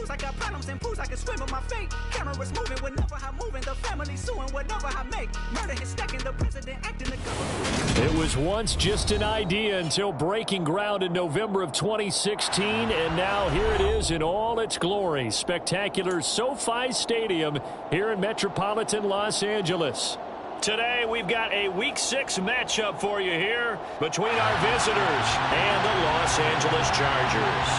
lose. I got problems and pools. I can swim with my fate. Cameras moving whenever I'm moving. The family suing whatever I make. Murder is stacking. The president acting the government. It was once just an idea until breaking ground in November of 2016, and now here it is in all its glory. Spectacular SoFi Stadium here in metropolitan Los Angeles. Today, we've got a Week 6 matchup for you here between our visitors and the Los Angeles Chargers.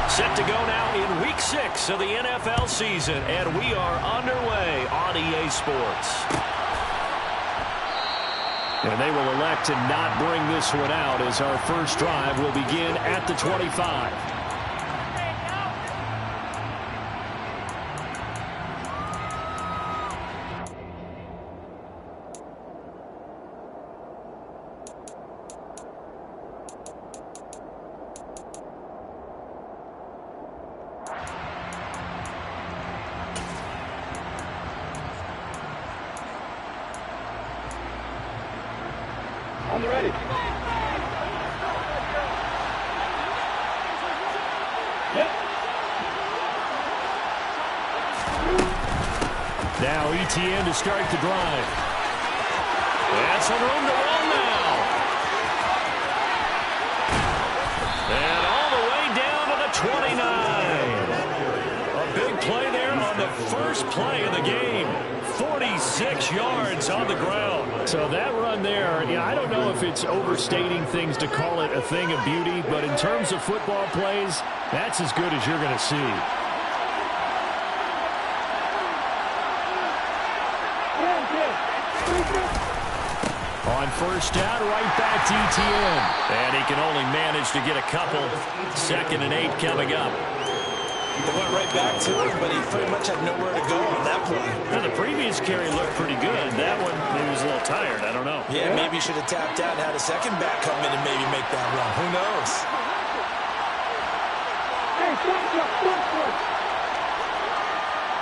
Set to go now in Week 6 of the NFL season, and we are underway on EA Sports. And they will elect to not bring this one out as our first drive will begin at the 25. I'm ready. Yep. Now ETN to start the drive. That's some room to run now. And all the way down to the 29. A big play there on the first play of the game. 46 yards on the ground. So that run there, I don't know if it's overstating things to call it a thing of beauty, but in terms of football plays, that's as good as you're going to see. On first down, right back to ETN. And he can only manage to get a couple. 2nd and 8 coming up. They went right back to him, but he pretty much had nowhere to go on that play. Now, the previous carry looked pretty good. That one, maybe was a little tired. I don't know. Yeah, maybe he should have tapped out and had a second back come in and maybe make that run. Who knows? Hey, stop.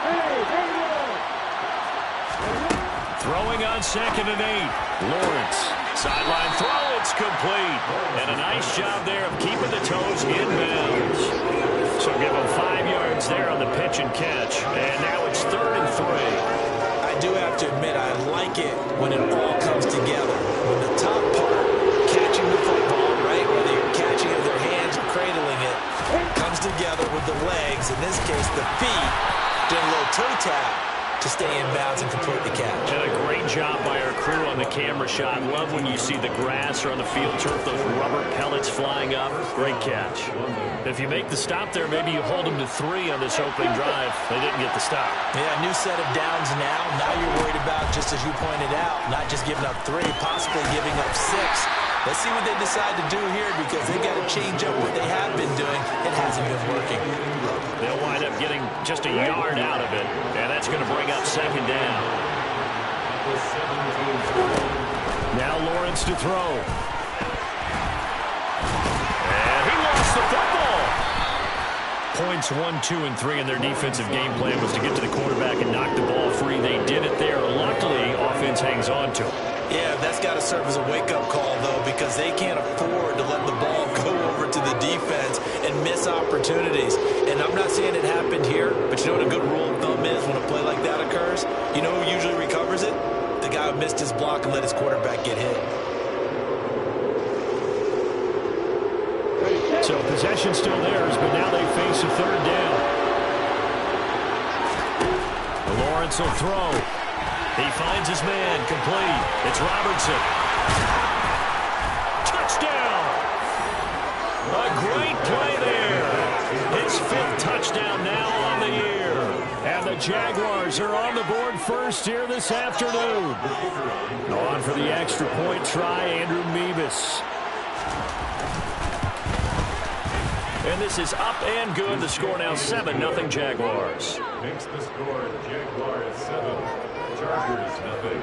Hey, Throwing on 2nd and 8. Lawrence. Sideline throw. It's complete. And a nice job there of keeping the toes in bounds. So give him 5 yards there on the pitch and catch. And now it's 3rd and 3. I do have to admit, I like it when it all comes together. When the top part, catching the football, right, whether you're catching it with your hands or cradling it, comes together with the legs, in this case the feet, doing a little toe tap to stay in bounds and complete the catch. And a great job by our crew on the camera shot. Love when you see the grass or on the field turf, those rubber pellets flying up. Great catch. If you make the stop there, maybe you hold them to 3 on this opening drive. They didn't get the stop. Yeah, new set of downs now. Now you're worried about, just as you pointed out, not just giving up 3, possibly giving up 6. Let's see what they decide to do here, because they got to change up what they have been doing. It hasn't been working. They'll wind up getting just a yard out of it, and that's going to bring up 2nd down. Now Lawrence to throw. And he lost the football. Points 1, 2, and 3 in their defensive game plan was to get to the quarterback and knock the ball free. They did it there. Luckily, offense hangs on to it. Yeah, that's got to serve as a wake-up call, though, because they can't afford to let the ball go over to the defense and miss opportunities. And I'm not saying it happened here, but you know what a good rule of thumb is when a play like that occurs? You know who usually recovers it? The guy who missed his block and let his quarterback get hit. So possession still theirs, but now they face a 3rd down. Lawrence will throw. He finds his man, complete. It's Robertson. Touchdown! A great play there. His 5th touchdown now on the year. And the Jaguars are on the board first here this afternoon. On for the extra point try, Andrew Mevis. And this is up and good. The score now 7-0 Jaguars. Makes the score Jaguars 7, Chargers 0.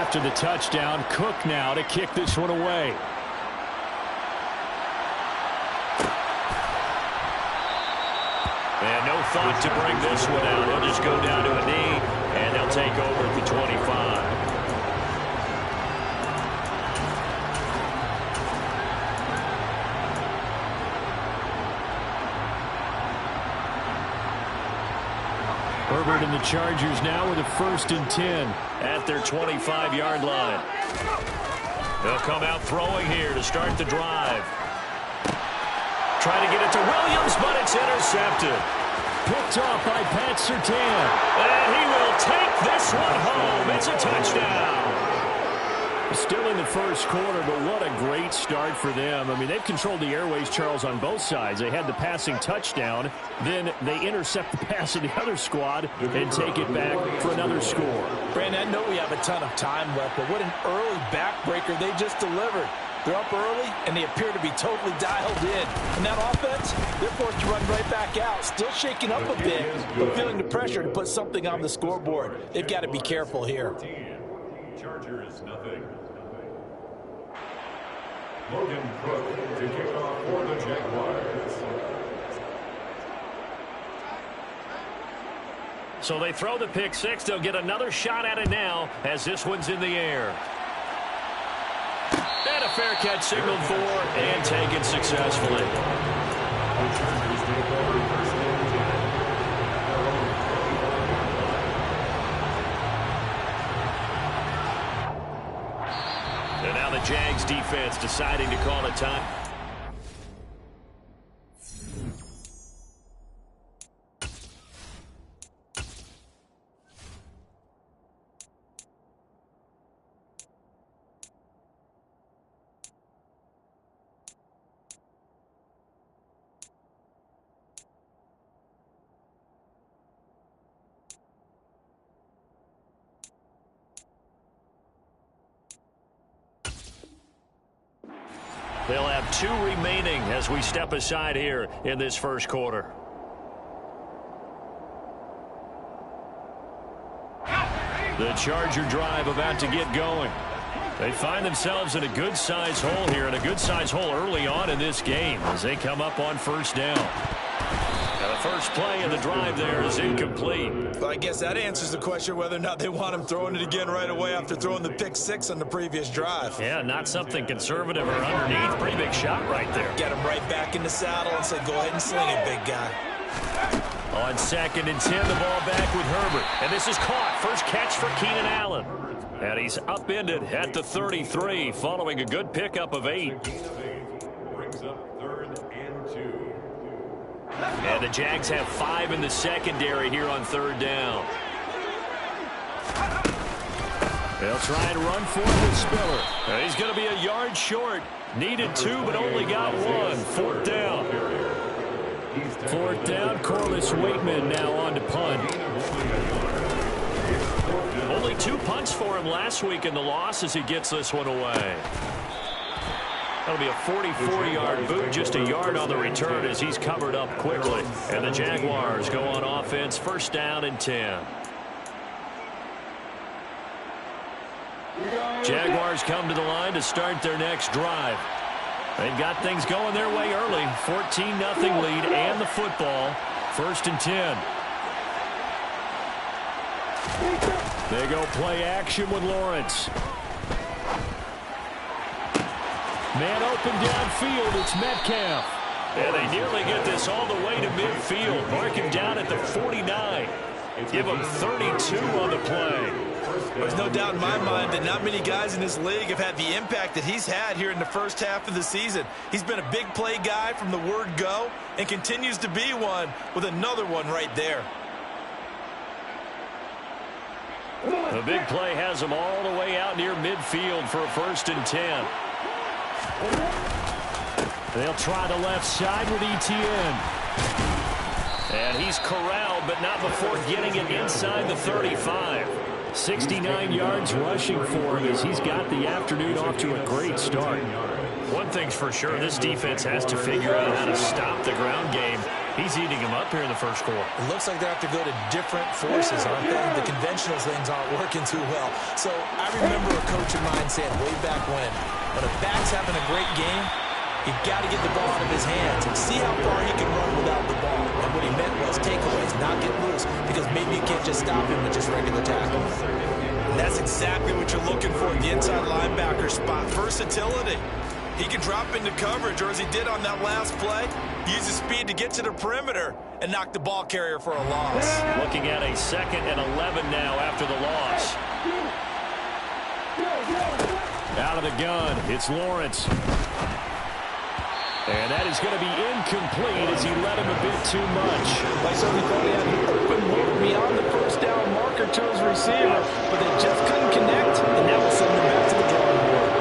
after the touchdown. Cook now to kick this one away. And no thought to bring this one out. He'll just go down to a knee, and they'll take over at the 25. Herbert and the Chargers now with a 1st and 10 at their 25-yard line. They'll come out throwing here to start the drive. Trying to get it to Williams, but it's intercepted. Picked off by Pat Surtain. And he will take this one home. It's a touchdown. Still in the first quarter, but what a great start for them. I mean, they've controlled the airways, Charles, on both sides. They had the passing touchdown. Then they intercept the pass of the other squad and take it back for another score. Brandon, I know we have a ton of time left, but what an early backbreaker they just delivered. They're up early, and they appear to be totally dialed in. And that offense, they're forced to run right back out. Still shaking up a bit, but feeling the pressure to put something on the scoreboard. They've got to be careful here. Chargers, nothing. Logan Cook to kick off for the Jaguars. So they throw the pick six. They'll get another shot at it now as this one's in the air. And a fair catch signaled for and taken successfully. The Chargers take over 1st and 10. And now the Jags defense deciding to call a time. They'll have 2 remaining as we step aside here in this first quarter. The Charger drive about to get going. They find themselves in a good-sized hole here, and a good-sized hole early on in this game as they come up on 1st down. Now the first play of the drive there is incomplete. Well, I guess that answers the question whether or not they want him throwing it again right away after throwing the pick six on the previous drive. Yeah, not something conservative or underneath. Pretty big shot right there. Get him right back in the saddle and say, go ahead and sling it, big guy. On 2nd and 10, the ball back with Herbert. And this is caught. First catch for Keenan Allen. And he's upended at the 33 following a good pickup of 8. Brings up 3rd and 2. And the Jags have 5 in the secondary here on 3rd down. They'll try and run for it with Spiller. And he's going to be a yard short. Needed 2, but only got 1. 4th down. 4th down, Corliss Waitman now on to punt. Only 2 punts for him last week in the loss as he gets this one away. That'll be a 44-yard boot, just a yard on the return as he's covered up quickly. And the Jaguars go on offense, 1st down and 10. Jaguars come to the line to start their next drive. They've got things going their way early. 14-0 lead and the football. 1st and 10. They go play action with Lawrence. Man open downfield, it's Metcalf. And they nearly get this all the way to midfield. Mark him down at the 49. Give him 32 on the play. There's no doubt in my mind that not many guys in this league have had the impact that he's had here in the first half of the season. He's been a big play guy from the word go and continues to be one with another one right there. The big play has him all the way out near midfield for a 1st and 10. They'll try the left side with Etienne. And he's corralled, but not before getting it inside the 35. 69 yards rushing for him as he's got the afternoon off to a great start. One thing's for sure, this defense has to figure out how to stop the ground game He's eating him up here in the first quarter. It looks like they have to go to different forces, aren't they? The conventional things aren't working too well. So I remember a coach of mine saying way back when a back's having a great game, you've got to get the ball out of his hands and see how far he can run without the ball. And what he meant was takeaways, not get loose, because maybe you can't just stop him with just regular tackling. That's exactly what you're looking for at the inside linebacker spot. Versatility. He can drop into coverage, or as he did on that last play, use his speed to get to the perimeter and knock the ball carrier for a loss. Looking at a 2nd and 11 now after the loss. Out of the gun, it's Lawrence. And that is going to be incomplete as he led him a bit too much. Like somebody thought he had an open look beyond the first down marker to his receiver, but they just couldn't connect, and that will send them back to the drawing board.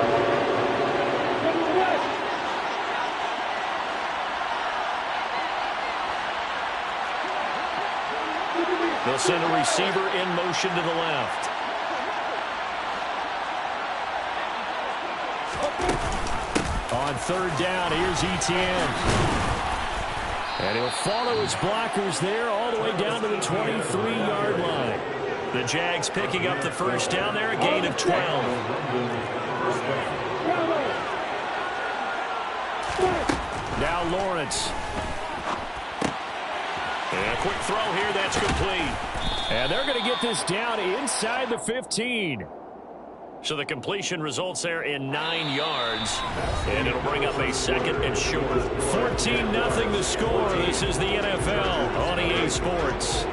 They'll send a receiver in motion to the left. On 3rd down, here's Etienne. And he'll follow his blockers there all the way down to the 23-yard line. The Jags picking up the first down there, a gain of 12. Now Lawrence. And a quick throw here, that's complete. And they're going to get this down inside the 15. So the completion results there in 9 yards. And it'll bring up a 2nd and short. 14-0 the score. This is the NFL on EA Sports.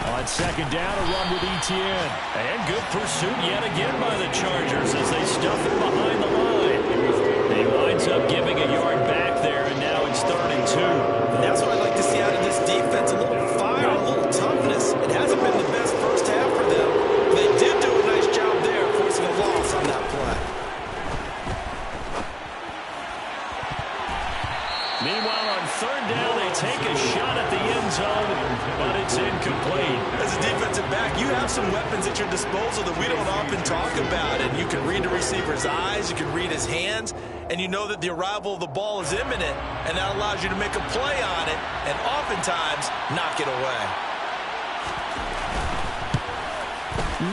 On 2nd down, a run with Etienne. And good pursuit yet again by the Chargers as they stuff him behind the line. He winds up giving a yard back there, and now it's 3rd and 2. And that's what I like to see out of this defense. A little fire, a little toughness. It hasn't been the best first half for them. They did do a nice job there, forcing a loss on that play. Meanwhile, on 3rd down, they take a shot at the end zone, but it's incomplete. As a defensive back, you have some weapons at your disposal that we don't often talk about. And you can read the receiver's eyes, you can read his hands, and you know that the arrival of the ball is imminent, and that allows you to make a play on it and oftentimes knock it away.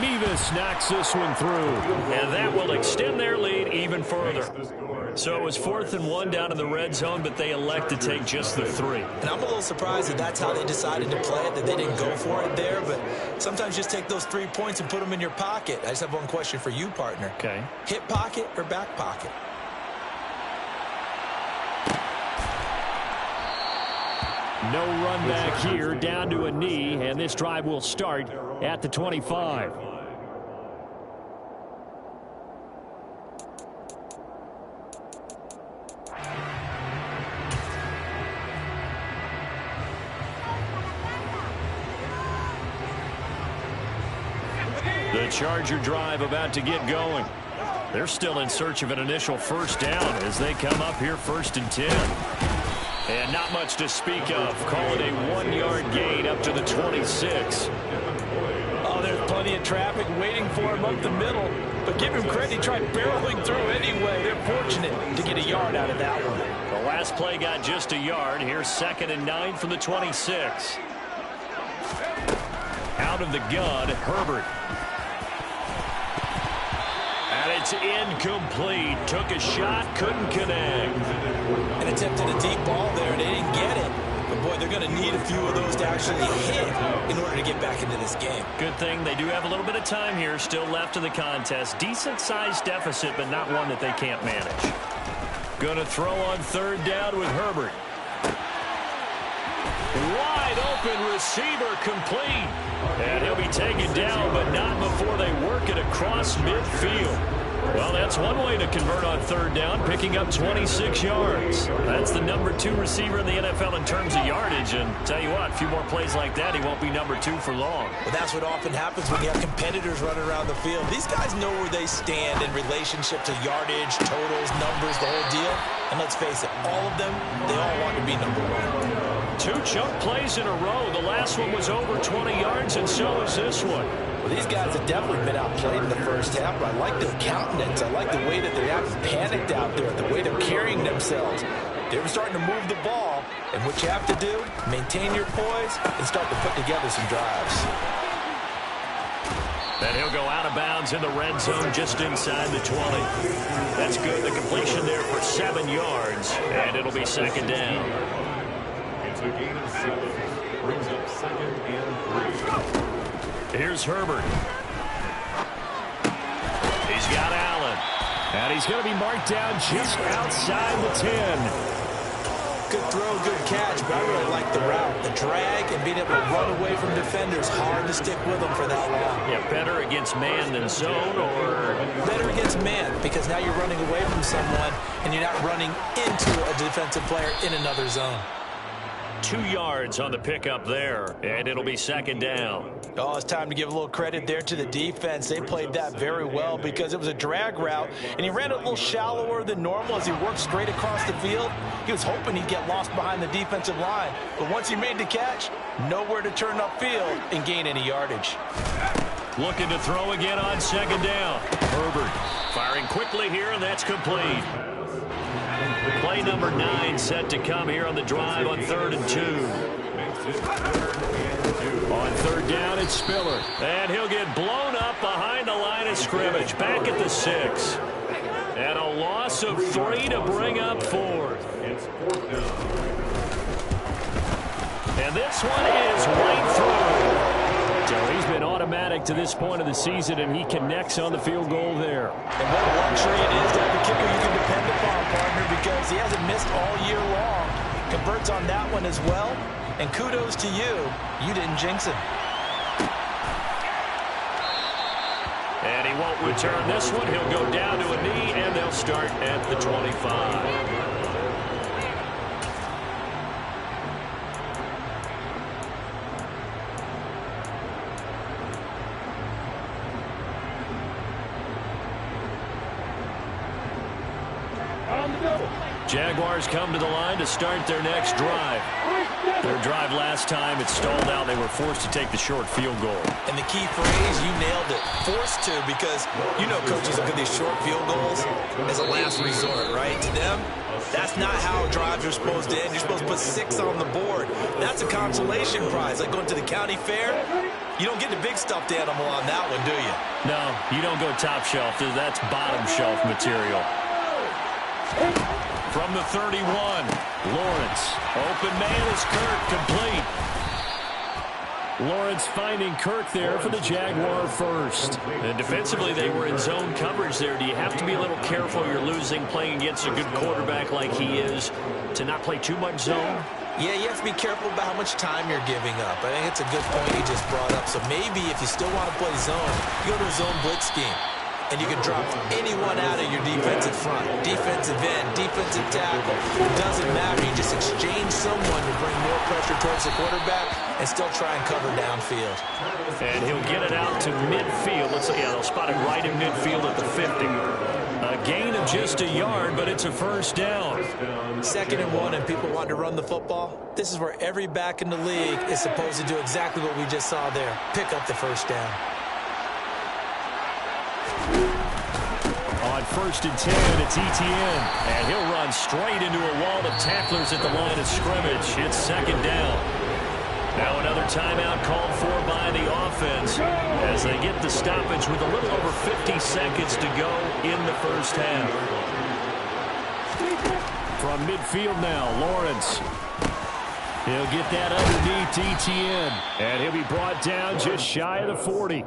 Mevis knocks this one through, and that will extend their lead even further. So it was 4th and 1 down in the red zone, but they elect to take just the 3. And I'm a little surprised that that's how they decided to play it, that they didn't go for it there. But sometimes just take those 3 points and put them in your pocket. I just have one question for you, partner. Okay. Hip pocket or back pocket? No run back here, down to a knee, and this drive will start at the 25. The Charger drive about to get going. They're still in search of an initial first down as they come up here 1st and 10. And not much to speak of. Call it a 1-yard gain up to the 26. Oh, there's plenty of traffic waiting for him up the middle. But give him credit, he tried barreling through anyway. They're fortunate to get a yard out of that one. The last play got just a yard. Here's 2nd and 9 from the 26. Out of the gun, Herbert. And it's incomplete. Took a shot, couldn't connect. And attempted a deep ball there, and they didn't get it. But, boy, they're going to need a few of those to actually hit in order to get back into this game. Good thing they do have a little bit of time here still left in the contest. Decent-sized deficit, but not one that they can't manage. Going to throw on 3rd down with Herbert. Wide open receiver complete. And he'll be taken down, but not before they work it across midfield. Well, that's one way to convert on third down, picking up 26 yards. That's the number 2 receiver in the NFL in terms of yardage. And tell you what, a few more plays like that, he won't be number 2 for long. Well, that's what often happens when you have competitors running around the field. These guys know where they stand in relationship to yardage, totals, numbers, the whole deal. And let's face it, all of them, they all want to be number 1. 2 chunk plays in a row. The last one was over 20 yards, and so is this one. Well, these guys have definitely been outplayed in the first half, but I like their countenance. I like the way that they're acting panicked out there, the way they're carrying themselves. They're starting to move the ball, and what you have to do, maintain your poise and start to put together some drives. And he'll go out of bounds in the red zone just inside the 20. That's good. The completion there for 7 yards, and it'll be second down. It's a gain of 7. Brings up 2nd and 3. Here's Herbert. He's got Allen. And he's going to be marked down just outside the 10. Good throw, good catch, but I really like the route. The drag and being able to run away from defenders, hard to stick with them for that long. Yeah, better against man than zone, or better against man, because now you're running away from someone and you're not running into a defensive player in another zone. 2 yards on the pickup there, and it'll be second down. Oh, it's time to give a little credit there to the defense. They played that very well because it was a drag route, and he ran it a little shallower than normal as he worked straight across the field. He was hoping he'd get lost behind the defensive line, but once he made the catch, nowhere to turn upfield and gain any yardage. Looking to throw again on second down. Herbert firing quickly here, and that's complete. Play number 9 set to come here on the drive on 3rd and 2. On third down, it's Spiller. And he'll get blown up behind the line of scrimmage. Back at the 6. And a loss of 3 to bring up 4th. And this one is right through. So he's been automatic to this point of the season, and he connects on the field goal there. And what a luxury it is to have a kicker you can depend upon, partner, because he hasn't missed all year long. Converts on that one as well. And kudos to you. You didn't jinx him. And he won't return this one. He'll go down to a knee, and they'll start at the 25. Jaguars come to the line to start their next drive. Their drive last time, it stalled out. They were forced to take the short field goal. And the key phrase, you nailed it, forced to, because you know coaches look at these short field goals as a last resort, right? To them, that's not how drives are supposed to end. You're supposed to put 6 on the board. That's a consolation prize. Like going to the county fair, you don't get the big stuffed animal on that one, do you? No, you don't go top shelf. That's bottom shelf material. From the 31, Lawrence. Open man is Kirk, complete. Lawrence finding Kirk there for the Jaguar first. And defensively, they were in zone coverage there. Do you have to be a little careful? You're losing, playing against a good quarterback like he is, to not play too much zone? Yeah, you have to be careful about how much time you're giving up. I think it's a good point you just brought up. So maybe if you still want to play zone, you go to a zone blitz scheme. And you can drop anyone out of your defensive front. Defensive end, defensive tackle. It doesn't matter. You just exchange someone to bring more pressure towards the quarterback and still try and cover downfield. And he'll get it out to midfield. Let's say, yeah, they'll spot it right in midfield at the 50. A gain of just a yard, but it's a first down. 2nd and 1, and people want to run the football. This is where every back in the league is supposed to do exactly what we just saw there. Pick up the first down. On 1st and 10, it's Etienne. And he'll run straight into a wall of tacklers at the line of scrimmage. It's second down. Now another timeout called for by the offense as they get the stoppage with a little over 50 seconds to go in the first half. From midfield now, Lawrence. He'll get that underneath Etienne. And he'll be brought down just shy of the 40.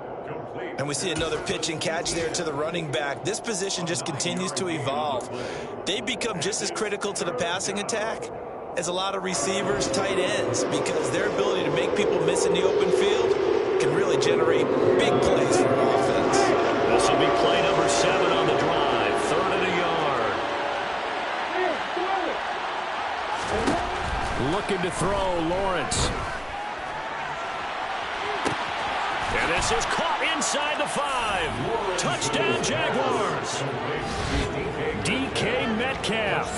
And we see another pitch and catch there to the running back. This position just continues to evolve. They become just as critical to the passing attack as a lot of receivers, tight ends, because their ability to make people miss in the open field can really generate big plays for an offense. This will be play number 7 on the drive. 3rd and a yard. Looking to throw, Lawrence. And this is caught inside the 5. Touchdown, Jaguars. DK Metcalf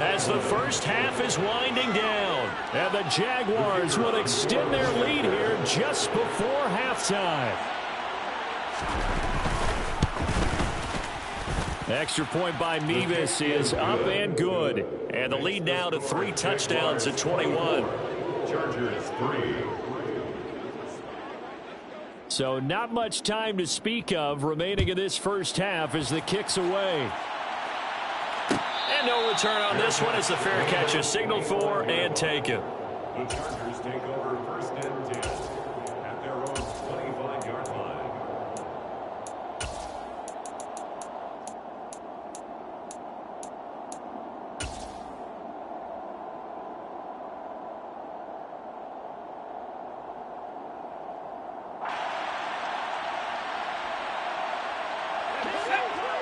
as the first half is winding down. And the Jaguars will extend their lead here just before halftime. Extra point by Mevis is up and good. And the lead now to 3 touchdowns at 21. Chargers 3. So not much time to speak of remaining in this first half as the kick's away. And no return on this one as the fair catch is signaled for and taken. The Chargers take over 1st and 10 at their own 25-yard line.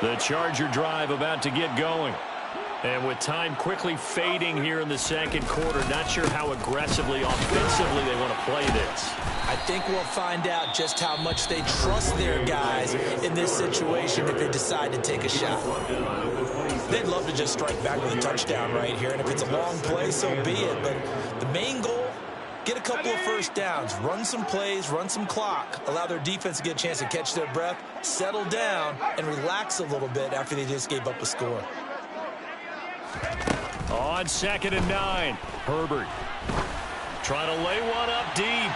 The Charger drive about to get going. And with time quickly fading here in the second quarter, not sure how aggressively, offensively they want to play this. I think we'll find out just how much they trust their guys in this situation if they decide to take a shot. They'd love to just strike back with a touchdown right here, and if it's a long play, so be it. But the main goal, get a couple of first downs, run some plays, run some clock, allow their defense to get a chance to catch their breath, settle down, and relax a little bit after they just gave up a score. On 2nd and 9, Herbert trying to lay one up deep.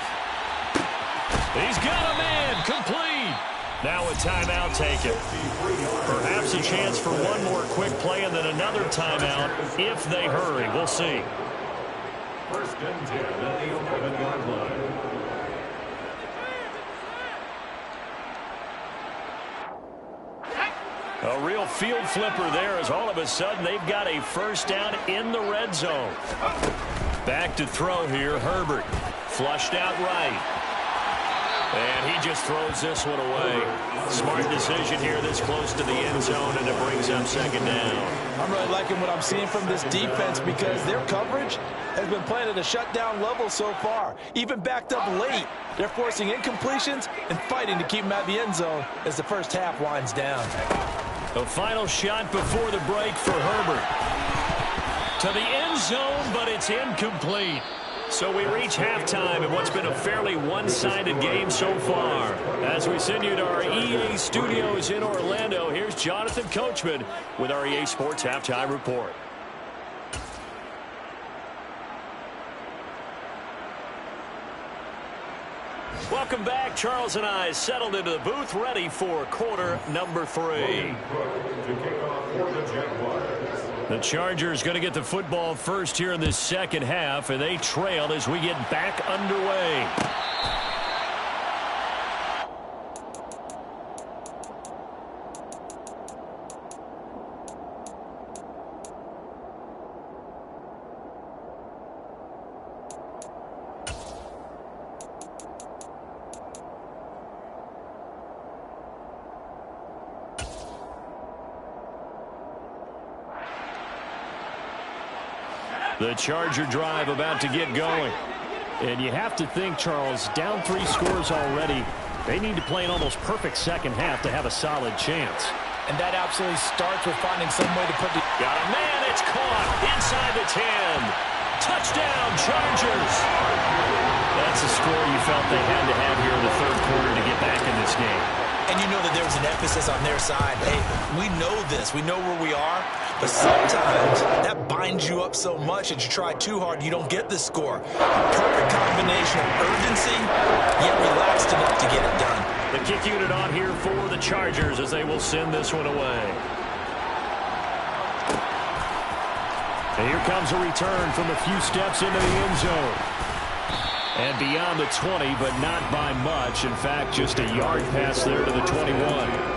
He's got a man, complete. Now a timeout taken. Perhaps a chance for one more quick play and then another timeout if they hurry. We'll see. 1st and 10 at the 11-yard line. A real field flipper there as all of a sudden they've got a first down in the red zone. Back to throw here, Herbert. Flushed out right. And he just throws this one away. Smart decision here this close to the end zone, and it brings up 2nd down. I'm really liking what I'm seeing from this defense because their coverage has been playing at a shutdown level so far. Even backed up late, they're forcing incompletions and fighting to keep them out of the end zone as the first half winds down. A final shot before the break for Herbert. To the end zone, but it's incomplete. So we reach halftime in what's been a fairly one-sided game so far. As we send you to our EA studios in Orlando, here's Jonathan Coachman with our EA Sports Halftime Report. Welcome back. Charles and I settled into the booth, ready for quarter number 3. To kick off for the Jaguars. The Chargers going to get the football first here in this second half, and they trail as we get back underway. The Charger drive about to get going. And you have to think, Charles, down 3 scores already. They need to play an almost perfect second half to have a solid chance. And that absolutely starts with finding some way to put the... Got a man, it's caught inside the 10. Touchdown, Chargers. That's a score you felt they had to have here in the third quarter to get back in this game. And you know that there was an emphasis on their side. Hey, we know this. We know where we are. But sometimes that binds you up so much that you try too hard, you don't get the score. A perfect combination of urgency, yet relaxed enough to get it done. The kick unit on here for the Chargers as they will send this one away. And here comes a return from a few steps into the end zone. And beyond the 20, but not by much. In fact, just a yard pass there to the 21.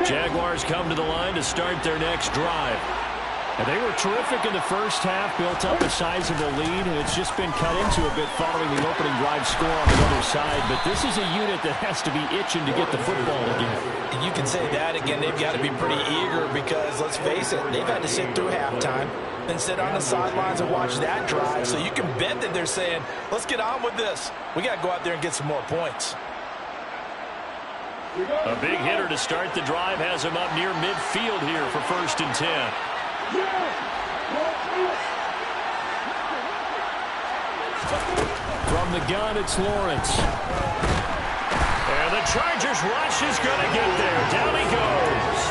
Jaguars come to the line to start their next drive. And they were terrific in the first half, built up a sizable lead, and it's just been cut into a bit following the opening drive score on the other side. But this is a unit that has to be itching to get the football again. And you can say that again. They've got to be pretty eager because, let's face it, they've had to sit through halftime and sit on the sidelines and watch that drive. So you can bet that they're saying, let's get on with this. We got to go out there and get some more points. A big hitter to start the drive has him up near midfield here for 1st and 10. From the gun, it's Lawrence. And the Chargers rush is going to get there. Down he goes.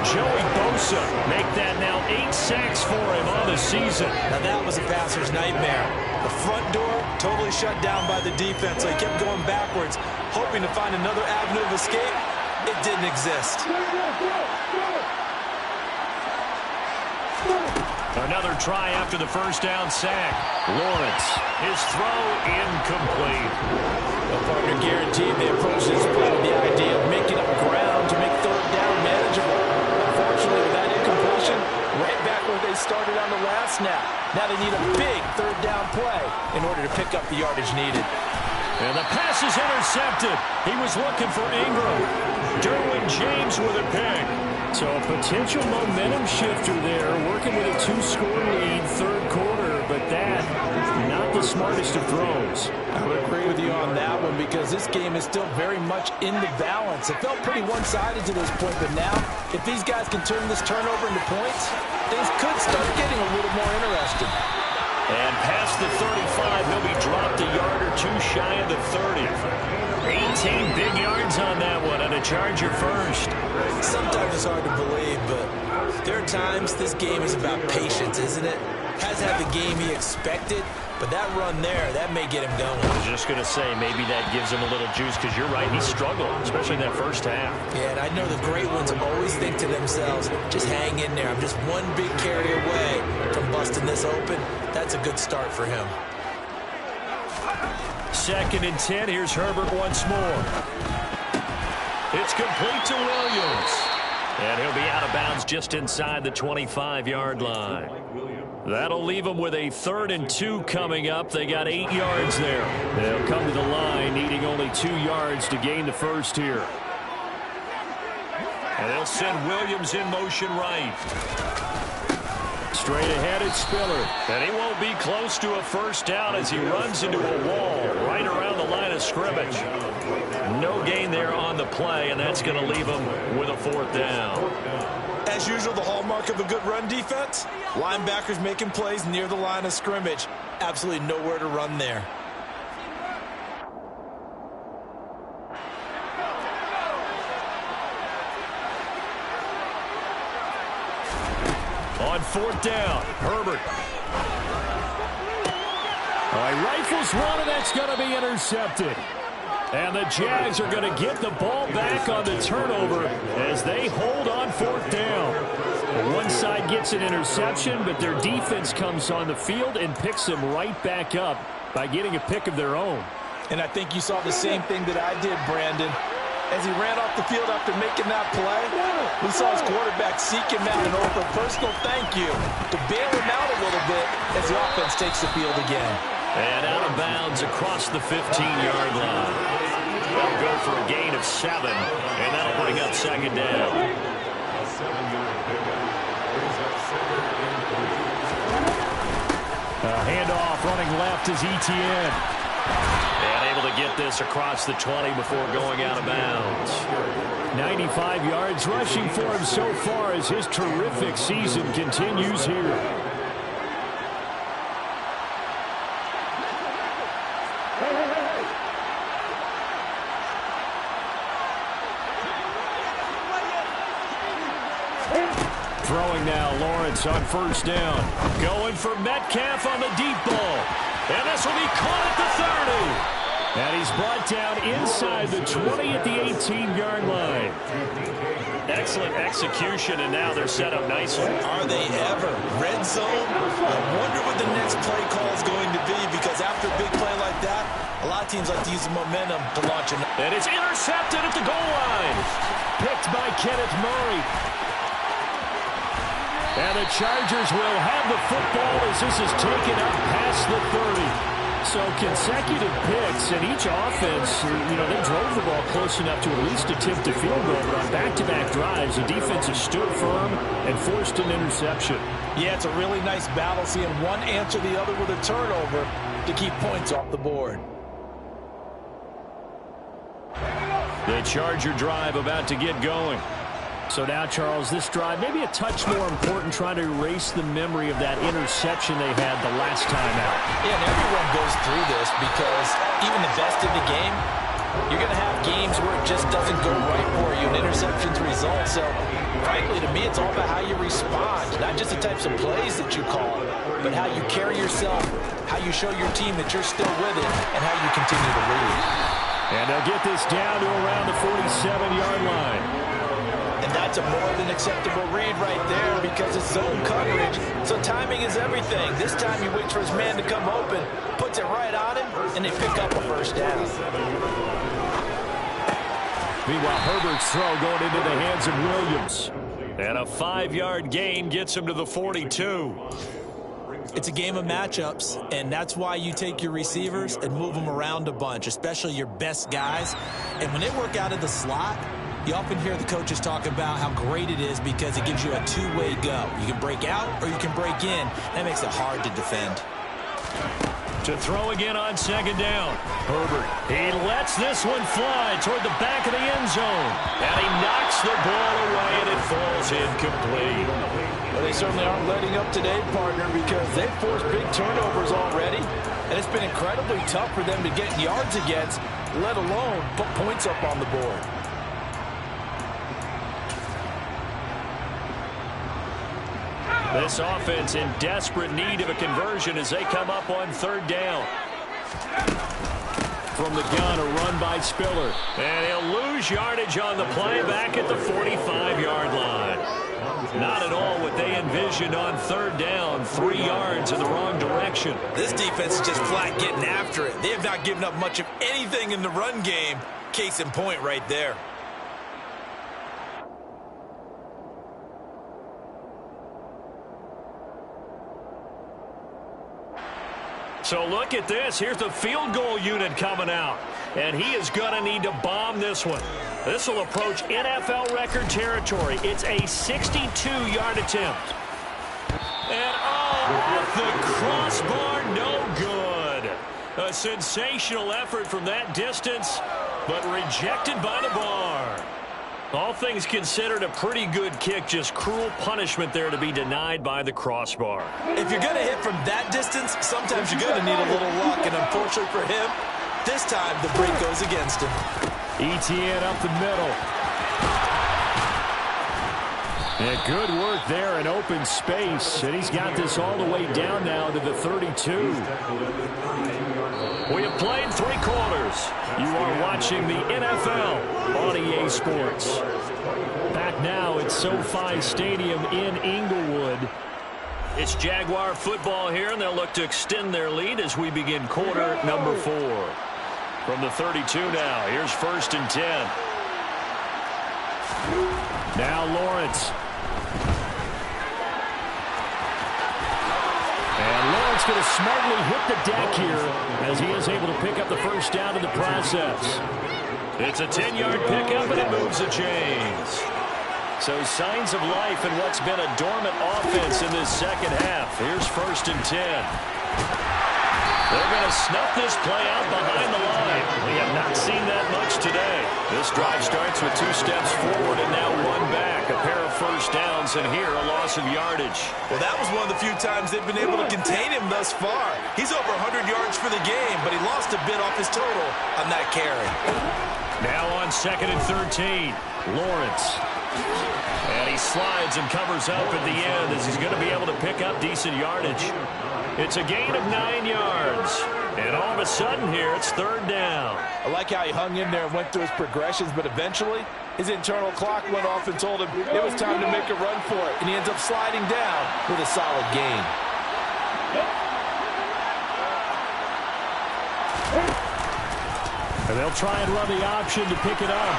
Joey Bosa make that now 8 sacks for him on the season. Now that was a passer's nightmare. The front door totally shut down by the defense, so he kept going backwards, hoping to find another avenue of escape. It didn't exist. Another try after the first down sack. Lawrence, his throw incomplete. The partner guaranteed they approached this play with the idea of making up ground to make 3rd down manageable. Unfortunately, with that incompletion, right back where they started on the last snap. Now they need a big 3rd down play in order to pick up the yardage needed. And the pass is intercepted. He was looking for Ingram. Derwin James with a pick. So a potential momentum shifter there, working with a 2-score lead, 3rd quarter, but that, not the smartest of throws. I would agree with you on that one because this game is still very much in the balance. It felt pretty one-sided to this point, but now, if these guys can turn this turnover into points, things could start getting a little more interesting. And past the 35, he'll be dropped a yard or two shy of the 30. 18 big yards on that one, and a Charger first. Sometimes it's hard to believe, but there are times this game is about patience, isn't it? Hasn't had the game he expected, but that run there, that may get him going. I was just going to say, maybe that gives him a little juice, because you're right, he struggled, especially in that first half. Yeah, and I know the great ones always think to themselves, just hang in there. I'm just one big carry away from busting this open. That's a good start for him. 2nd and 10. Here's Herbert once more. It's complete to Williams. And he'll be out of bounds just inside the 25-yard line. That'll leave them with a 3rd and 2 coming up. They got 8 yards there. They'll come to the line needing only 2 yards to gain the first here. And they'll send Williams in motion right. Straight ahead, it's Spiller. And he won't be close to a first down as he runs into a wall right around the line of scrimmage. No gain there on the play, and that's going to leave him with a 4th down. As usual, the hallmark of a good run defense, linebackers making plays near the line of scrimmage. Absolutely nowhere to run there. On 4th down, Herbert. He rifles one, and that's going to be intercepted. And the Jags are going to get the ball back on the turnover as they hold on 4th down. One side gets an interception, but their defense comes on the field and picks them right back up by getting a pick of their own. And I think you saw the same thing that I did, Brandon. As he ran off the field after making that play, we saw his quarterback seek him out and offer a personal thank you to bail him out a little bit as the offense takes the field again. And out of bounds across the 15-yard line. They'll go for a gain of 7, and that'll bring up 2nd down. Handoff running left is Etienne. And able to get this across the 20 before going out of bounds. 95 yards rushing for him so far as his terrific season continues here. Throwing now, Lawrence on 1st down. Going for Metcalf on the deep ball. And this will be caught at the 30. And he's brought down inside the 20 at the 18-yard line. Excellent execution, and now they're set up nicely. Are they ever? Red zone? I wonder what the next play call is going to be, because after a big play like that, a lot of teams like to use the momentum to launch it. And it's intercepted at the goal line. Picked by Kenneth Murray. And the Chargers will have the football as this is taken up past the 30. So consecutive picks, and each offense, they drove the ball close enough to at least attempt a field goal. But on back-to-back drives, the defense has stood firm and forced an interception. Yeah, it's a really nice battle, seeing one answer the other with a turnover to keep points off the board. The Charger drive about to get going. So now, Charles, this drive maybe a touch more important, trying to erase the memory of that interception they had the last time out. Yeah, and everyone goes through this because even the best in the game, you're going to have games where it just doesn't go right for you, and interceptions result. So, frankly, to me, it's all about how you respond, not just the types of plays that you call, but how you carry yourself, how you show your team that you're still with it, and how you continue to lead. And they'll get this down to around the 47-yard line. And that's a more than acceptable read right there because it's zone coverage. So timing is everything. This time he waits for his man to come open, puts it right on him, and they pick up a first down. Meanwhile, Herbert's throw going into the hands of Williams. And a 5-yard gain gets him to the 42. It's a game of matchups, and that's why you take your receivers and move them around a bunch, especially your best guys. And when they work out of the slot, you often hear the coaches talk about how great it is because it gives you a two-way go. You can break out or you can break in. That makes it hard to defend. To throw again on second down. Herbert, he lets this one fly toward the back of the end zone. And he knocks the ball away, and it falls incomplete. Well, they certainly aren't letting up today, partner, because they've forced big turnovers already. And it's been incredibly tough for them to get yards against, let alone put points up on the board. This offense in desperate need of a conversion as they come up on third down. From the gun, a run by Spiller. And he'll lose yardage on the play back at the 45-yard line. Not at all what they envisioned on third down. 3 yards in the wrong direction. This defense is just flat getting after it. They have not given up much of anything in the run game. Case in point right there. So look at this. Here's the field goal unit coming out. And he is going to need to bomb this one. This will approach NFL record territory. It's a 62-yard attempt. And off the crossbar, no good. A sensational effort from that distance, but rejected by the bar. All things considered, a pretty good kick, just cruel punishment there to be denied by the crossbar. If you're going to hit from that distance, sometimes you're going to need a little luck, and unfortunately for him, this time the break goes against him. ETN up the middle. And good work there in open space, and he's got this all the way down now to the 32. We have played 3 quarters. You are watching the NFL on EA Sports. Back now at SoFi Stadium in Inglewood. It's Jaguar football here, and they'll look to extend their lead as we begin quarter number 4. From the 32 now, here's 1st and 10. Now Lawrence. And Lawrence going to smartly hit the deck here as he is able to pick up the first down in the process. It's a 10-yard pickup, and it moves the chains. So signs of life in what's been a dormant offense in this second half. Here's 1st and 10. They're going to snuff this play out behind the line. We have not seen that much today. This drive starts with 2 steps forward and now 1 back. A pair of first downs, and here a loss of yardage. Well, that was one of the few times they've been able to contain him thus far. He's over 100 yards for the game, but he lost a bit off his total on that carry. Now on 2nd and 13, Lawrence. And he slides and covers up at the end as he's going to be able to pick up decent yardage. It's a gain of 9 yards. And all of a sudden here, it's 3rd down. I like how he hung in there and went through his progressions, but eventually his internal clock went off and told him it was time to make a run for it. And he ends up sliding down with a solid gain. And they'll try and run the option to pick it up.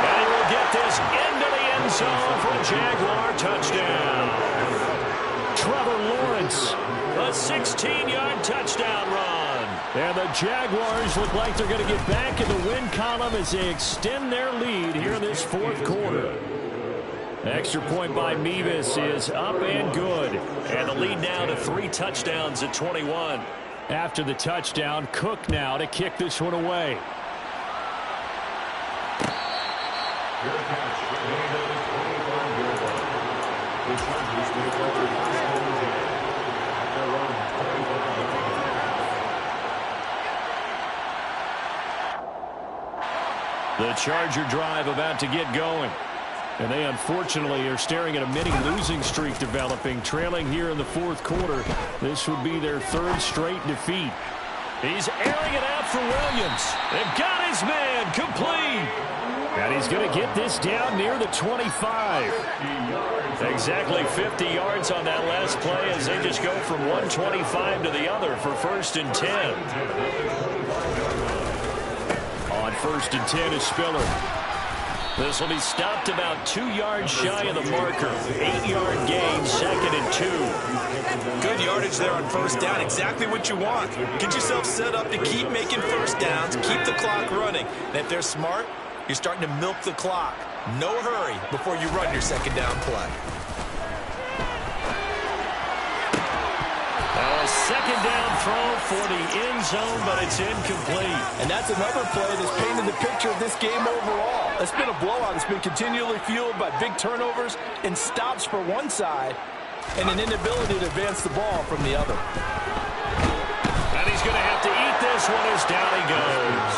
And he will get this into the end zone for a Jaguar touchdown. Trevor Lawrence, a 16-yard touchdown run. And the Jaguars look like they're going to get back in the win column as they extend their lead here in this fourth quarter. Extra point by Mevis is up and good. And the lead now to 3 touchdowns at 21. After the touchdown, Cook now to kick this one away. The Charger drive about to get going. And they unfortunately are staring at a mini losing streak developing, trailing here in the fourth quarter. This would be their 3rd straight defeat. He's airing it out for Williams. They've got his man complete. And he's going to get this down near the 25. Exactly 50 yards on that last play as they just go from 125 to the other for 1st and 10. On 1st and 10 is Spiller. This will be stopped about 2 yards shy of the marker. 8-yard gain, 2nd and 2. Good yardage there on 1st down. Exactly what you want. Get yourself set up to keep making 1st downs, keep the clock running. And if they're smart, you're starting to milk the clock. No hurry before you run your 2nd down play. A 2nd down throw for the end zone, but it's incomplete. And that's another play that's painted the picture of this game overall. It's been a blowout. It's been continually fueled by big turnovers and stops for one side and an inability to advance the ball from the other. And he's going to have to eat this one as down he goes.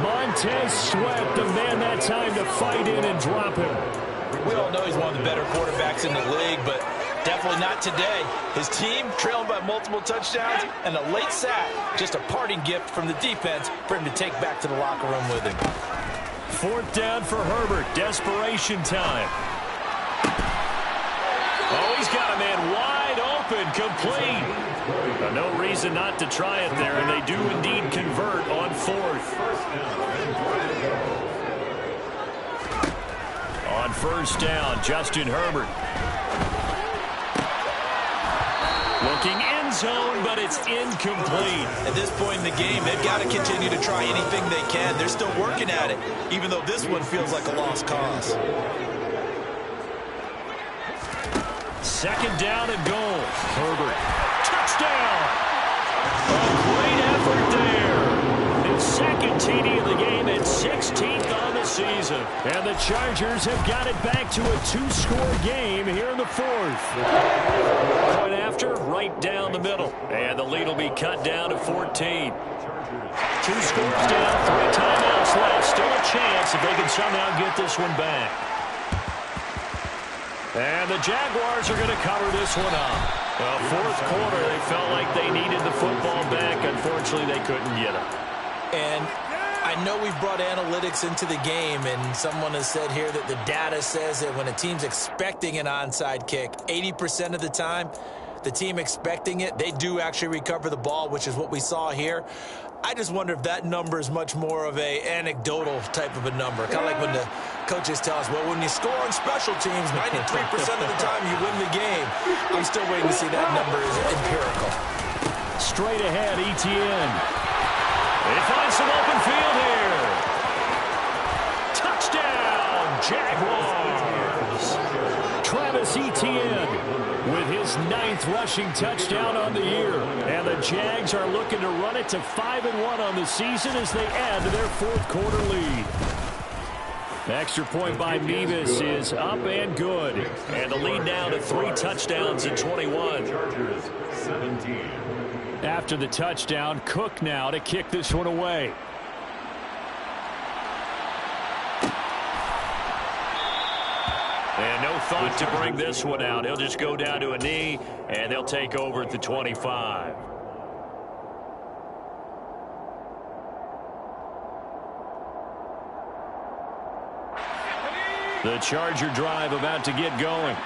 Montez Sweat, the man that time to fight in and drop him. We all know he's one of the better quarterbacks in the league, but definitely not today. His team trailing by multiple touchdowns and a late sack, just a parting gift from the defense for him to take back to the locker room with him. 4th down for Herbert. Desperation time. Oh, he's got a man wide open, complete. No reason not to try it there, and they do indeed convert on 4th. On 1st down, Justin Herbert. Looking end zone, but it's incomplete. At this point in the game, they've got to continue to try anything they can. They're still working at it, even though this one feels like a lost cause. 2nd down and goal. Herbert. Touchdown! A great effort there. His 2nd TD of the game and 16th on the season. And the Chargers have got it back to a 2-score game here in the 4th. Point after, right down the middle. And the lead will be cut down to 14. 2 scores down, 3 timeouts left. Still a chance if they can somehow get this one back. And the Jaguars are going to cover this one up. Fourth quarter, they felt like they needed the football back. Unfortunately, they couldn't get it. And I know we've brought analytics into the game, and someone has said here that the data says that when a team's expecting an onside kick, 80% of the time, the team expecting it, they do actually recover the ball, which is what we saw here. I just wonder if that number is much more of a anecdotal type of a number. Kind of like when the coaches tell us, well, when you score on special teams, 93% of the time you win the game. I'm still waiting to see that number is empirical. Straight ahead, Etienne. They find some open field here. Touchdown, Jaguars. Travis Etienne with his 9th rushing touchdown on the year. And the Jags are looking to run it to 5-1 on the season as they add to their 4th quarter lead. Extra point by Mevis is up and good. And the lead now to 3 touchdowns at 21. After the touchdown, Cook now to kick this one away. And no thought to bring this one out. He'll just go down to a knee, and they'll take over at the 25. The Charger drive about to get going.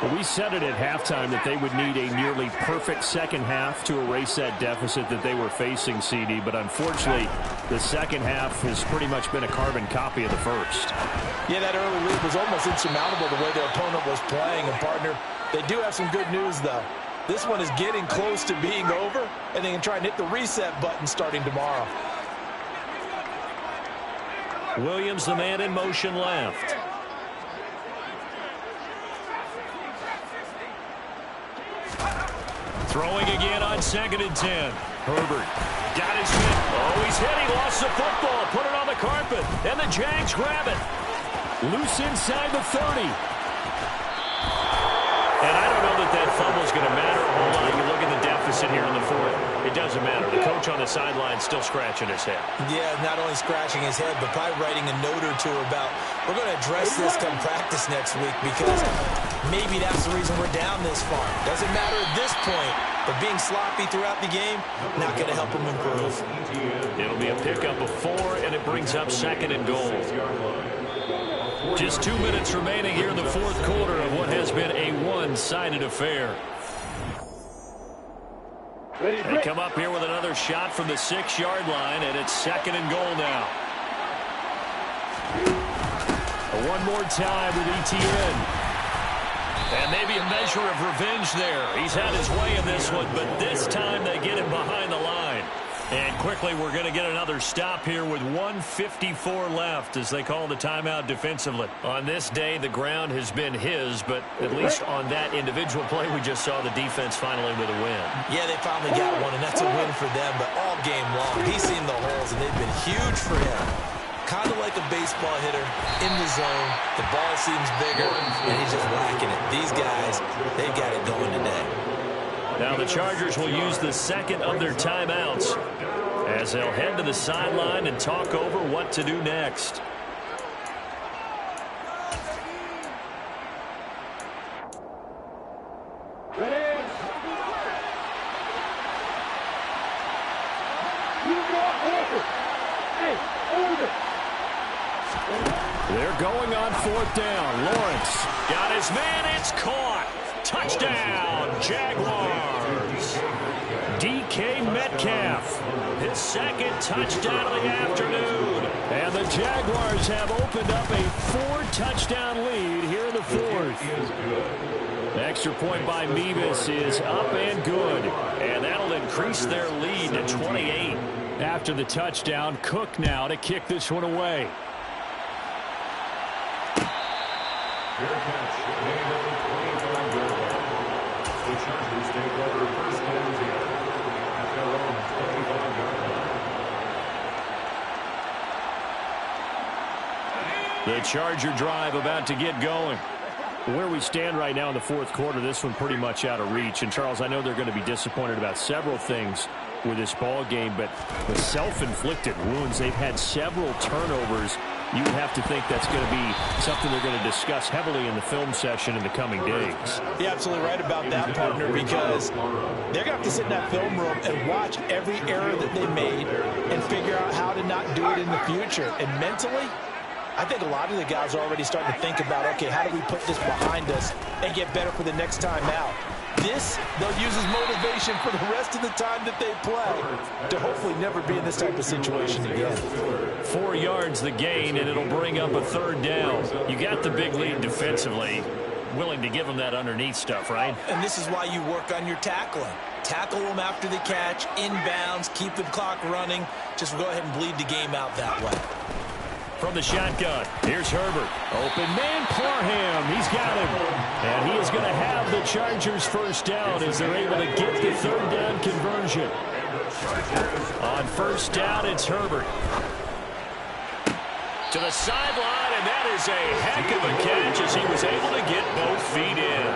We said it at halftime that they would need a nearly perfect second half to erase that deficit that they were facing, CD. But unfortunately, the second half has pretty much been a carbon copy of the first. Yeah, that early lead was almost insurmountable the way their opponent was playing. And, partner, they do have some good news, though. This one is getting close to being over, and they can try and hit the reset button starting tomorrow. Williams, the man in motion left. Throwing again on 2nd and 10. Herbert got his hit. Oh, he's hit. He lost the football. Put it on the carpet. And the Jags grab it. Loose inside the 30. And I don't know that fumble's going to matter a whole lot. You look at the deficit here in the fourth. It doesn't matter. The coach on the sideline still scratching his head. Yeah, not only scratching his head, but probably writing a note or two about, we're going to address this come practice next week because maybe that's the reason we're down this far. Doesn't matter at this point, but being sloppy throughout the game, not going to help them improve. It'll be a pickup of 4, and it brings up 2nd and goal. Just 2 minutes remaining here in the fourth quarter of what has been a one-sided affair. They come up here with another shot from the 6-yard line, and it's 2nd and goal now. One more time with ETN. And maybe a measure of revenge there. He's had his way in this one, but this time they get him behind the line. And quickly we're going to get another stop here with 1:54 left as they call the timeout defensively. On this day, the ground has been his, but at least on that individual play, we just saw the defense finally with a win. Yeah, they finally got one, and that's a win for them, but all game long, he's seen the holes, and they've been huge for him. Kind of like a baseball hitter in the zone. The ball seems bigger, and he's just whacking it. These guys, they've got it going today. Now the Chargers will use the second of their timeouts as they'll head to the sideline and talk over what to do next. They're going on 4th down. Lawrence got his man. It's caught. Touchdown, Jaguars. DK Metcalf, his 2nd touchdown of the afternoon. And the Jaguars have opened up a 4-touchdown lead here in the fourth. Extra point by Mevis is up and good. And that'll increase their lead to 28. After the touchdown, Cook now to kick this one away. Fair catch. Made at the 25-yard line. The Chargers take over 1st and 10 at their own 25-yard line. The Charger drive about to get going. Where we stand right now in the fourth quarter, this one pretty much out of reach. And, Charles, I know they're going to be disappointed about several things with this ball game, but the self-inflicted wounds, they've had several turnovers. You would have to think that's going to be something they're going to discuss heavily in the film session in the coming days. You're absolutely right about that, partner, because they're going to have to sit in that film room and watch every error that they made and figure out how to not do it in the future. And mentally, I think a lot of the guys are already starting to think about, okay, how do we put this behind us and get better for the next time out? This, they'll use as motivation for the rest of the time that they play to hopefully never be in this type of situation again. 4 yards the gain, and it'll bring up a 3rd down. You got the big lead defensively. Willing to give them that underneath stuff, right? And this is why you work on your tackling. Tackle them after the catch, inbounds, keep the clock running. Just go ahead and bleed the game out that way. From the shotgun, here's Herbert. Open man, Parham. He's got him. And he is going to have the Chargers 1st down as they're able to get the 3rd down conversion. On 1st down, it's Herbert. To the sideline, and that is a heck of a catch as he was able to get both feet in.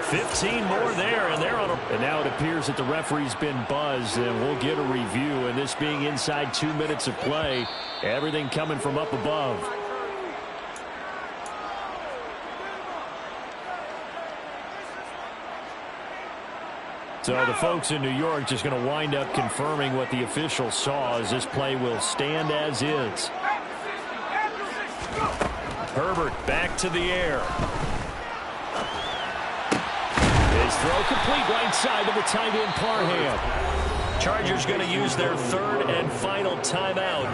15 more there, and they're on a... And now it appears that the referee's been buzzed, and we'll get a review. And this being inside 2 minutes of play, everything coming from up above. So the folks in New York just going to wind up confirming what the officials saw as this play will stand as is. Herbert back to the air. His throw complete right side to the tight end Parham. Chargers going to use their third and final timeout,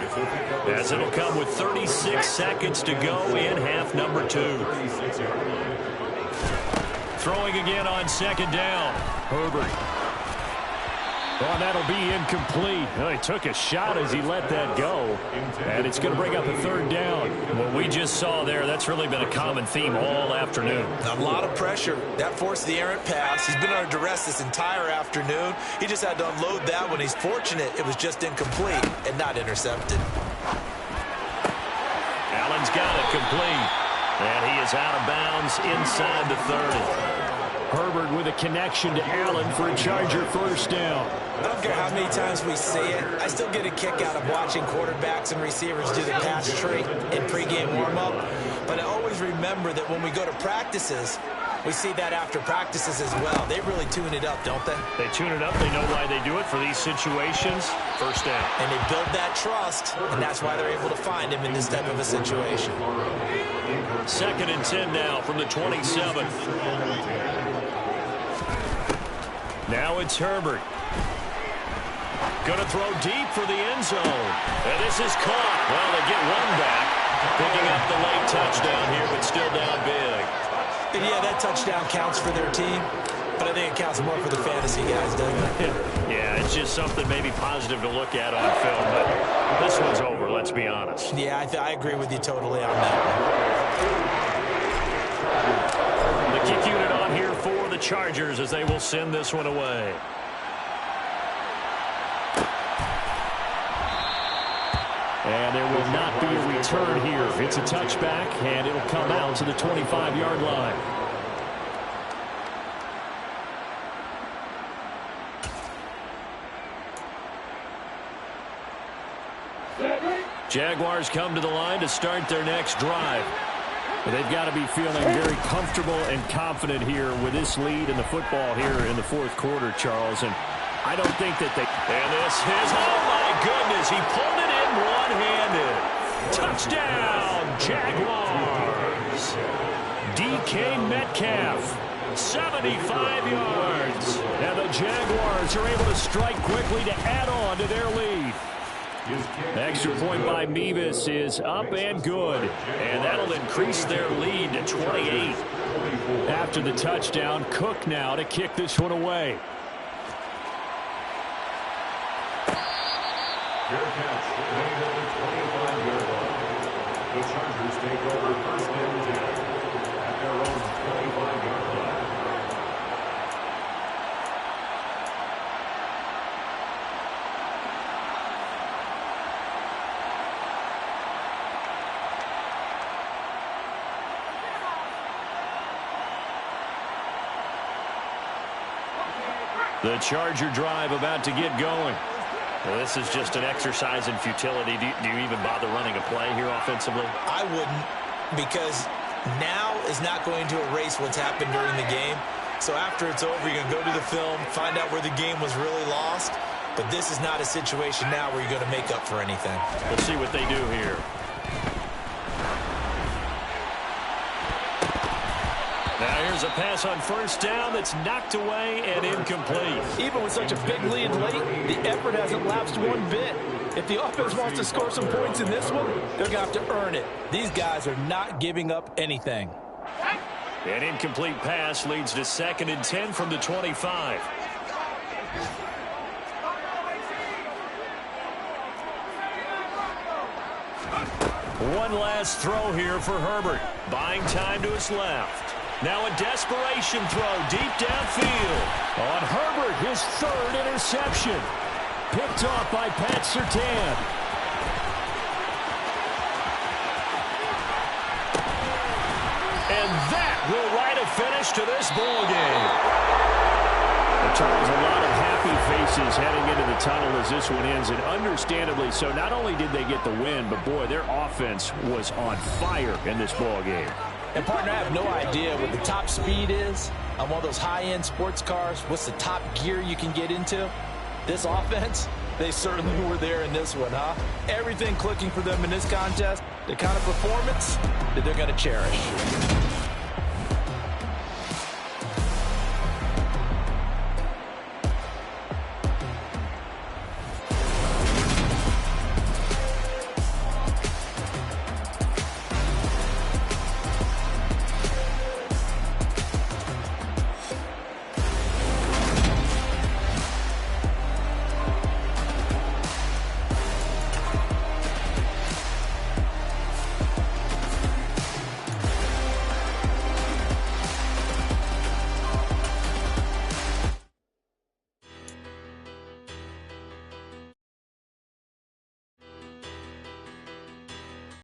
as it'll come with 36 seconds to go in half number 2. Throwing again on second down. Herbert. Oh, that'll be incomplete. Well, he took a shot as he let that go, and it's going to bring up a third down. What we just saw there, that's really been a common theme all afternoon. A lot of pressure. That forced the errant pass. He's been under duress this entire afternoon. He just had to unload that one. He's fortunate it was just incomplete and not intercepted. Allen's got it complete, and he is out of bounds inside the 30. Herbert with a connection to Allen for a Charger first down. I don't care how many times we say it, I still get a kick out of watching quarterbacks and receivers do the pass tree in pregame warm-up. But I always remember that when we go to practices, we see that after practices as well. They really tune it up, don't they? They tune it up. They know why they do it for these situations. First down. And they build that trust, and that's why they're able to find him in this type of a situation. 2nd and 10 now from the 27. Now it's Herbert. Going to throw deep for the end zone. And this is caught. Well, they get one back. Picking up the late touchdown here, but still down big. And yeah, that touchdown counts for their team, but I think it counts more for the fantasy guys, doesn't it? Yeah, it's just something maybe positive to look at on film, but this one's over, let's be honest. Yeah, I agree with you totally on that one. The kick unit on here for the Chargers as they will send this one away. And there will not be a return here. It's a touchback, and it'll come out to the 25-yard line. Jaguars come to the line to start their next drive. They've got to be feeling very comfortable and confident here with this lead in the football here in the fourth quarter, Charles. And I don't think that they... And this is... Oh, my goodness. He pulled it in one-handed. Touchdown, Jaguars. DK Metcalf, 75 yards. And the Jaguars are able to strike quickly to add on to their lead. Extra point by Mevis is up and good, and that'll increase their lead to 28. After the touchdown, Cook now to kick this one away. The Chargers take over first and 10 at their own 25-yard line. The Charger drive about to get going. Well, this is just an exercise in futility. Do you even bother running a play here offensively? I wouldn't, because now is not going to erase what's happened during the game. So after it's over, you're going to go to the film, find out where the game was really lost. But this is not a situation now where you're going to make up for anything. We'll see what they do here. Now here's a pass on first down that's knocked away and incomplete. Even with such a big lead late, the effort hasn't lapsed one bit. If the offense wants to score some points in this one, they're going to have to earn it. These guys are not giving up anything. An incomplete pass leads to 2nd and 10 from the 25. One last throw here for Herbert. Buying time to his left. Now a desperation throw deep downfield. On Herbert, his 3rd interception. Picked off by Pat Surtain. And that will write a finish to this ball game. Charles, a lot of happy faces heading into the tunnel as this one ends, and understandably so. Not only did they get the win, but boy, their offense was on fire in this ball game. And, partner, I have no idea what the top speed is on one of those high-end sports cars. What's the top gear you can get into? This offense, they certainly were there in this one, huh? Everything clicking for them in this contest, the kind of performance that they're going to cherish.